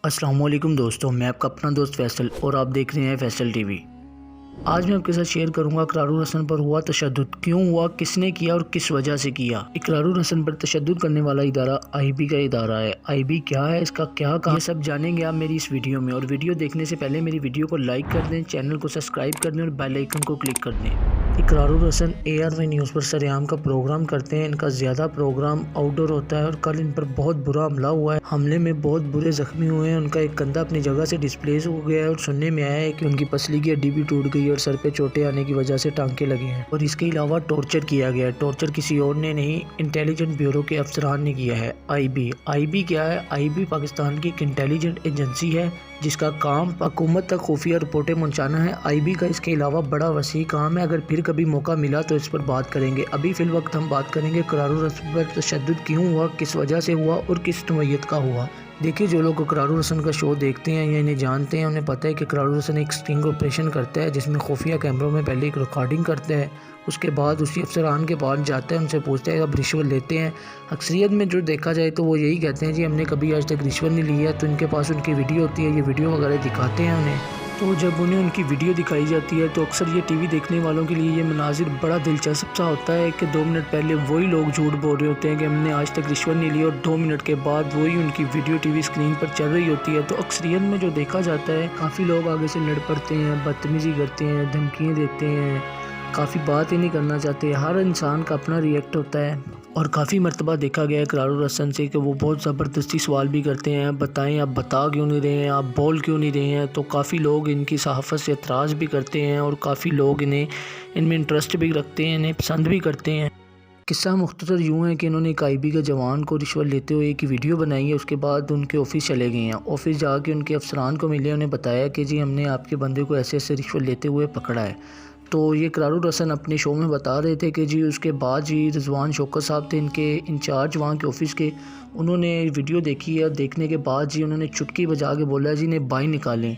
السلام علیکم دوستوں، میں آپ کا اپنا دوست فیصل اور آپ دیکھ رہے ہیں فیصل ٹی وی۔ آج میں آپ کے ساتھ شیئر کروں گا اقرار الحسن پر ہوا تشدد کیوں ہوا، کس نے کیا اور کس وجہ سے کیا۔ اقرار الحسن پر تشدد کرنے والا ادارہ آئی بی کا ادارہ ہے۔ آئی بی کیا ہے، اس کا کیا کام، یہ سب جانیں گے آپ میری اس ویڈیو میں۔ اور ویڈیو دیکھنے سے پہلے میری ویڈیو کو لائک کر دیں، چینل کو سبسکرائب کر دیں اور بیل آئیکن کو کلک کر دیں۔ اقرار الحسن ARV نیوز پر سریام کا پروگرام کرتے ہیں۔ ان کا زیادہ پروگرام آؤٹ ڈور ہوتا ہے اور کل ان پر بہت برا حملہ ہوا ہے۔ حملے میں بہت برے زخمی ہوئے ہیں، ان کا ایک کندھا اپنی جگہ سے ڈسپلیس ہو گیا ہے اور سننے میں آیا ہے کہ ان کی پسلی کی ہڈی بھی ٹوٹ گئی اور سر پہ چوٹیں آنے کی وجہ سے ٹانکے لگے ہیں، اور اس کے علاوہ ٹارچر کیا گیا ہے۔ ٹارچر کسی اور نے نہیں، انٹیلیجنٹ بیورو کے افسران نے کیا ہے۔ آئی بی کیا ہے؟ آئی بی پاکستان کی ایک انٹیلیجنٹ ایجنسی ہے جس کا کام حکومت تک خفیہ رپورٹیں پہنچانا ہے۔ آئی بی کا اس کے علاوہ بڑا وسیع کام ہے، اگر پھر کبھی موقع ملا تو اس پر بات کریں گے۔ ابھی فی الوقت ہم بات کریں گے اقرار الحسن پر تشدد کیوں ہوا، کس وجہ سے ہوا اور کس نوعیت کا ہوا۔ دیکھیے، جو لوگ اقرار الحسن کا شو دیکھتے ہیں یا انہیں جانتے ہیں انہیں پتہ ہے کہ اقرار الحسن ایک سٹنگ آپریشن کرتا ہے جس میں خفیہ کیمروں میں پہلے ایک ریکارڈنگ کرتا ہے، اس کے بعد اسی افسران کے پاس جاتا ہے، ان سے پوچھتا ہے اب رشوت لیتے ہیں۔ اکثریت میں جو دیکھا جائے تو وہ یہی کہتے ہیں جی ہم نے کبھی آج تک رشوت نہیں لی ہے، تو ان کے پاس ان کی ویڈیو ہوتی ہے، یہ ویڈیو وغیرہ دکھاتے ہیں انہیں۔ تو جب انہیں ان کی ویڈیو دکھائی جاتی ہے تو اکثر یہ ٹی وی دیکھنے والوں کے لیے یہ مناظر بڑا دلچسپ سا ہوتا ہے کہ 2 منٹ پہلے وہی لوگ جھوٹ بول رہے ہوتے ہیں کہ ہم نے آج تک رشوت نہیں لی، اور 2 منٹ کے بعد وہی ان کی ویڈیو ٹی وی اسکرین پر چل رہی ہوتی ہے۔ تو اکثریت میں جو دیکھا جاتا ہے، کافی لوگ آگے سے لڑ پڑتے ہیں، بدتمیزی کرتے ہیں، دھمکیاں دیتے ہیں، کافی بات ہی نہیں کرنا چاہتے۔ ہر انسان کا اپنا ریئیکٹ ہوتا ہے، اور کافی مرتبہ دیکھا گیا ہے اقرار الحسن سے کہ وہ بہت زبردستی سوال بھی کرتے ہیں، بتائیں آپ بتا کیوں نہیں رہے ہیں، آپ بول کیوں نہیں رہے ہیں۔ تو کافی لوگ ان کی صحافت سے اعتراض بھی کرتے ہیں اور کافی لوگ ان میں انٹرسٹ بھی رکھتے ہیں، انہیں پسند بھی کرتے ہیں۔ قصہ مختصر یوں ہے کہ انہوں نے ایک آئی بی کے جوان کو رشوت لیتے ہوئے ایک ویڈیو بنائی ہے، اس کے بعد ان کے آفس چلے گئے ہیں۔ آفس جا کے ان کے افسران کو ملے، انہیں بتایا کہ جی ہم نے آپ کے بندے کو ایسے ایسے رشوت لیتے ہوئے پکڑا ہے۔ تو یہ اقرار الحسن اپنے شو میں بتا رہے تھے کہ جی اس کے بعد جی رضوان شوکت صاحب تھے ان کے انچارج وہاں کے آفس کے، انہوں نے ویڈیو دیکھی ہے، دیکھنے کے بعد جی انہوں نے چٹکی بجا کے بولا جی انہیں بائی نکالیں۔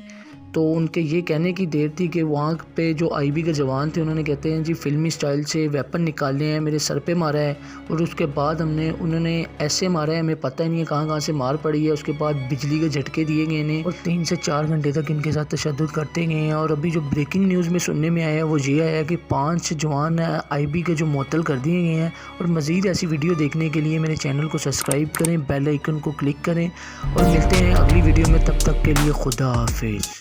تو ان کے یہ کہنے کی دیر تھی کہ وہاں پہ جو آئی بی کے جوان تھے انہوں نے کہتے ہیں جی فلمی سٹائل سے ویپن نکالے ہیں، میرے سر پہ مارا ہے، اور اس کے بعد انہوں نے ایسے مارا ہے ہمیں پتہ ہی نہیں ہے کہاں سے مار پڑی ہے۔ اس کے بعد بجلی کے جھٹکے دیے گئے ہیں اور 3 سے 4 گھنٹے تک ان کے ساتھ تشدد کرتے گئے ہیں۔ اور ابھی جو بریکنگ نیوز میں سننے میں آیا ہے وہ یہ آیا کہ 5 جوان آئی بی کے جو معطل کر دیے گئے ہیں۔ اور مزید ایسی ویڈیو دیکھنے کے لیے میرے چینل کو سبسکرائب کریں، بیل آئیکن کو کلک کریں، اور ملتے ہیں اگلی ویڈیو میں، تب تک کے لیے خدا حافظ۔